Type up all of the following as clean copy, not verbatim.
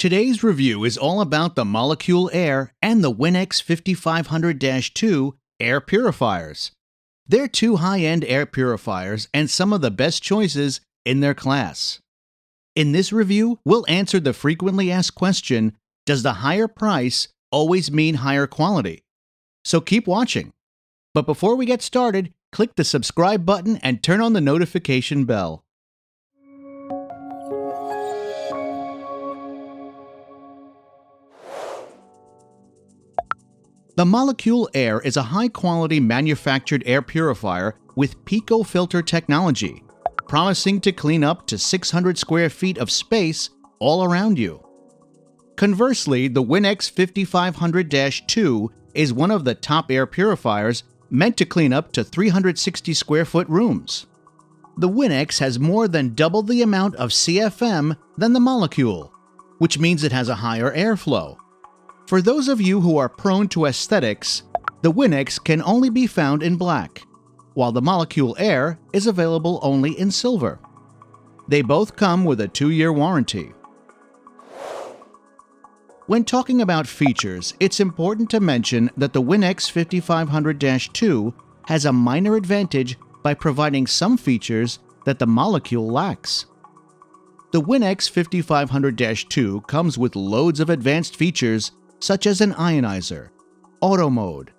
Today's review is all about the Molekule Air and the Winix 5500-2 air purifiers. They're two high-end air purifiers and some of the best choices in their class. In this review, we'll answer the frequently asked question, does the higher price always mean higher quality? So keep watching. But before we get started, click the subscribe button and turn on the notification bell. The Molekule Air is a high-quality manufactured air purifier with Filtration Technology, promising to clean up to 600 square feet of space all around you. Conversely, the Winix 5500-2 is one of the top air purifiers meant to clean up to 360 square foot rooms. The Winix has more than double the amount of CFM than the Molekule, which means it has a higher airflow. For those of you who are prone to aesthetics, the Winix can only be found in black, while the Molekule Air is available only in silver. They both come with a 2-year warranty. When talking about features, it's important to mention that the Winix 5500-2 has a minor advantage by providing some features that the Molekule lacks. The Winix 5500-2 comes with loads of advanced features such as an ionizer, auto mode,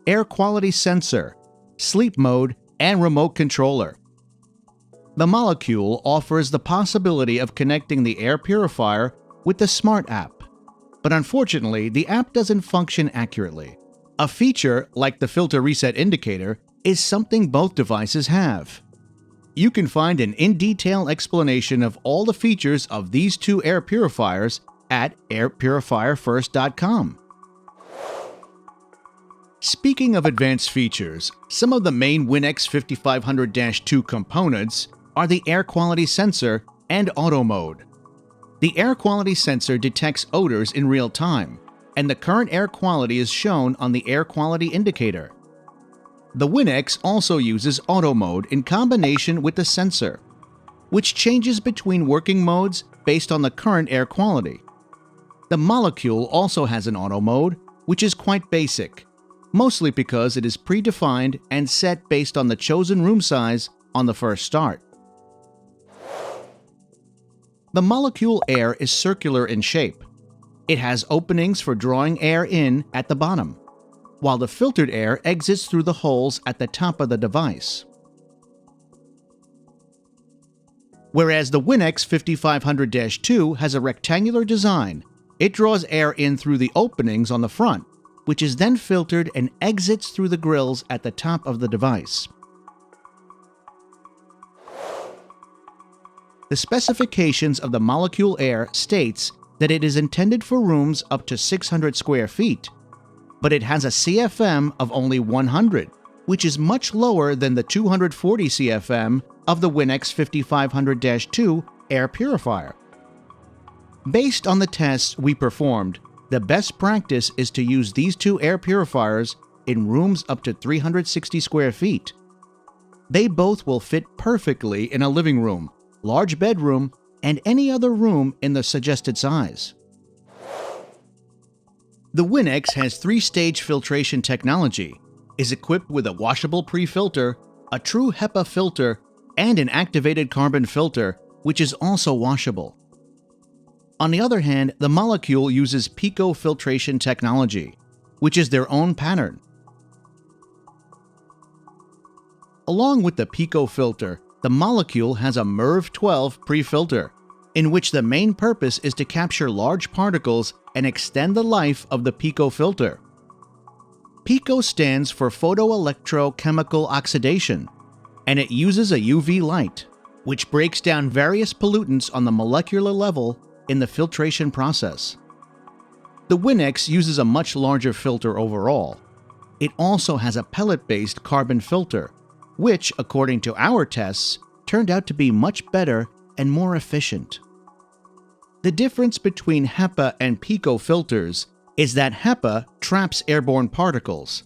air quality sensor, sleep mode, and remote controller. The Molekule offers the possibility of connecting the air purifier with the Smart app, but unfortunately, the app doesn't function accurately. A feature like the filter reset indicator is something both devices have. You can find an in-detail explanation of all the features of these two air purifiers at airpurifierfirst.com. Speaking of advanced features, some of the main Winix 5500-2 components are the air quality sensor and auto mode. The air quality sensor detects odors in real time, and the current air quality is shown on the air quality indicator. The Winix also uses auto mode in combination with the sensor, which changes between working modes based on the current air quality. The Molekule also has an auto mode, which is quite basic, mostly because it is predefined and set based on the chosen room size on the first start. The Molekule Air is circular in shape. It has openings for drawing air in at the bottom, while the filtered air exits through the holes at the top of the device. Whereas the Winix 5500-2 has a rectangular design, it draws air in through the openings on the front, which is then filtered and exits through the grills at the top of the device. The specifications of the Molekule Air states that it is intended for rooms up to 600 square feet, but it has a CFM of only 100, which is much lower than the 240 CFM of the Winix 5500-2 air purifier. Based on the tests we performed, the best practice is to use these two air purifiers in rooms up to 360 square feet. They both will fit perfectly in a living room, large bedroom, and any other room in the suggested size. The Winix has 3-stage filtration technology, is equipped with a washable pre-filter, a true HEPA filter, and an activated carbon filter, which is also washable. On the other hand, the Molekule uses Filtration Technology, which is their own pattern. Along with the Pico filter, the Molekule has a MERV 12 pre-filter, in which the main purpose is to capture large particles and extend the life of the Pico filter. Pico stands for photoelectrochemical oxidation, and it uses a UV light, which breaks down various pollutants on the molecular level in the filtration process. The Winix uses a much larger filter overall. It also has a pellet-based carbon filter, which, according to our tests, turned out to be much better and more efficient. The difference between HEPA and Pico filters is that HEPA traps airborne particles,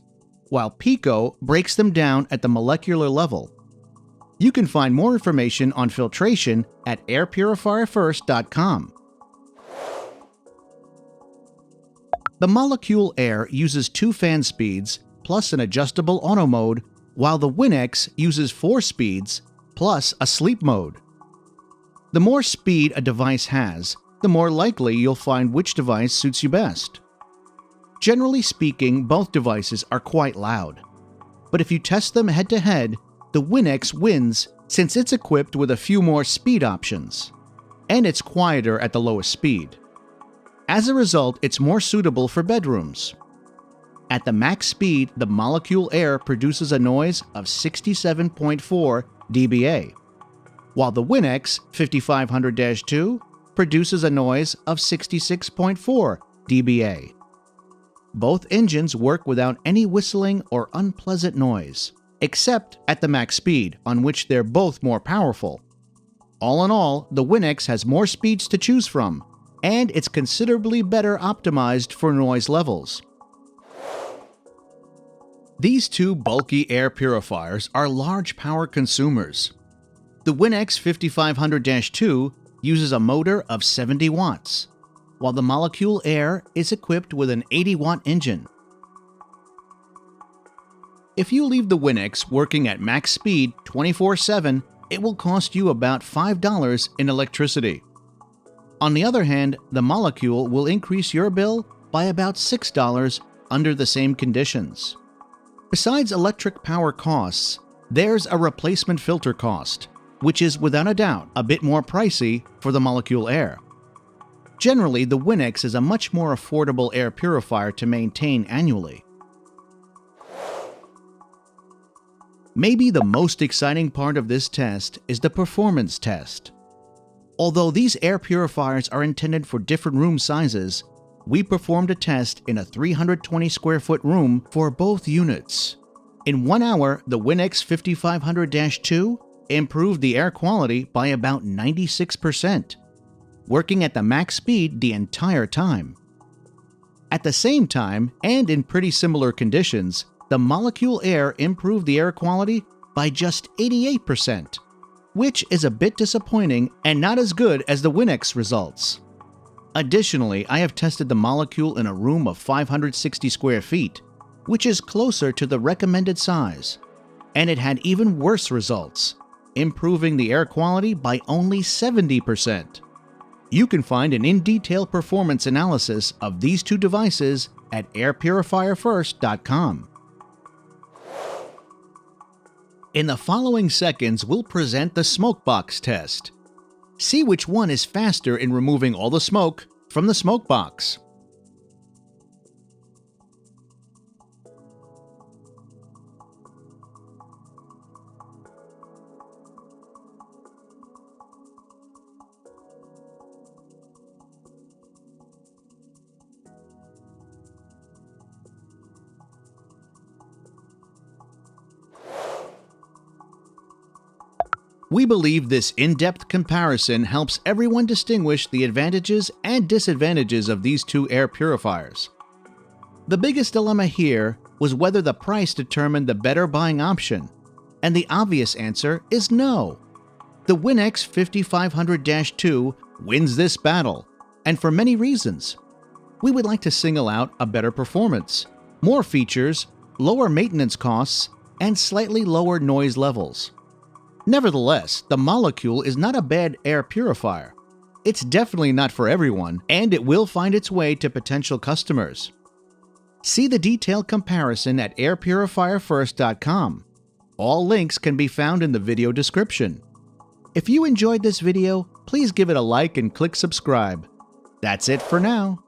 while Pico breaks them down at the molecular level. You can find more information on filtration at airpurifierfirst.com. The Molekule Air uses 2 fan speeds plus an adjustable auto mode, while the Winix uses 4 speeds plus a sleep mode. The more speed a device has, the more likely you'll find which device suits you best. Generally speaking, both devices are quite loud. But if you test them head-to-head, the Winix wins since it's equipped with a few more speed options. And it's quieter at the lowest speed. As a result, it's more suitable for bedrooms. At the max speed, the Molekule Air produces a noise of 67.4 dBA, while the Winix 5500-2 produces a noise of 66.4 dBA. Both engines work without any whistling or unpleasant noise, except at the max speed, on which they're both more powerful. All in all, the Winix has more speeds to choose from, and it's considerably better optimized for noise levels. These 2 bulky air purifiers are large power consumers. The Winix 5500-2 uses a motor of 70 watts, while the Molekule Air is equipped with an 80-watt engine. If you leave the Winix working at max speed 24/7, it will cost you about $5 in electricity. On the other hand, the Molekule will increase your bill by about $6 under the same conditions. Besides electric power costs, there's a replacement filter cost, which is without a doubt a bit more pricey for the Molekule Air. Generally, the Winix is a much more affordable air purifier to maintain annually. Maybe the most exciting part of this test is the performance test. Although these air purifiers are intended for different room sizes, we performed a test in a 320 square foot room for both units. In 1 hour, the Winix 5500-2 improved the air quality by about 96%, working at the max speed the entire time. At the same time, and in pretty similar conditions, the Molekule Air improved the air quality by just 88%, which is a bit disappointing and not as good as the Winix results. Additionally, I have tested the Molekule in a room of 560 square feet, which is closer to the recommended size, and it had even worse results, improving the air quality by only 70%. You can find an in-detail performance analysis of these 2 devices at airpurifierfirst.com. In the following seconds, we'll present the smoke box test. See which one is faster in removing all the smoke from the smoke box. We believe this in-depth comparison helps everyone distinguish the advantages and disadvantages of these 2 air purifiers. The biggest dilemma here was whether the price determined the better buying option, and the obvious answer is no. The Winix 5500-2 wins this battle, and for many reasons. We would like to single out a better performance, more features, lower maintenance costs, and slightly lower noise levels. Nevertheless, the Molekule is not a bad air purifier. It's definitely not for everyone, and it will find its way to potential customers. See the detailed comparison at airpurifierfirst.com. All links can be found in the video description. If you enjoyed this video, please give it a like and click subscribe. That's it for now.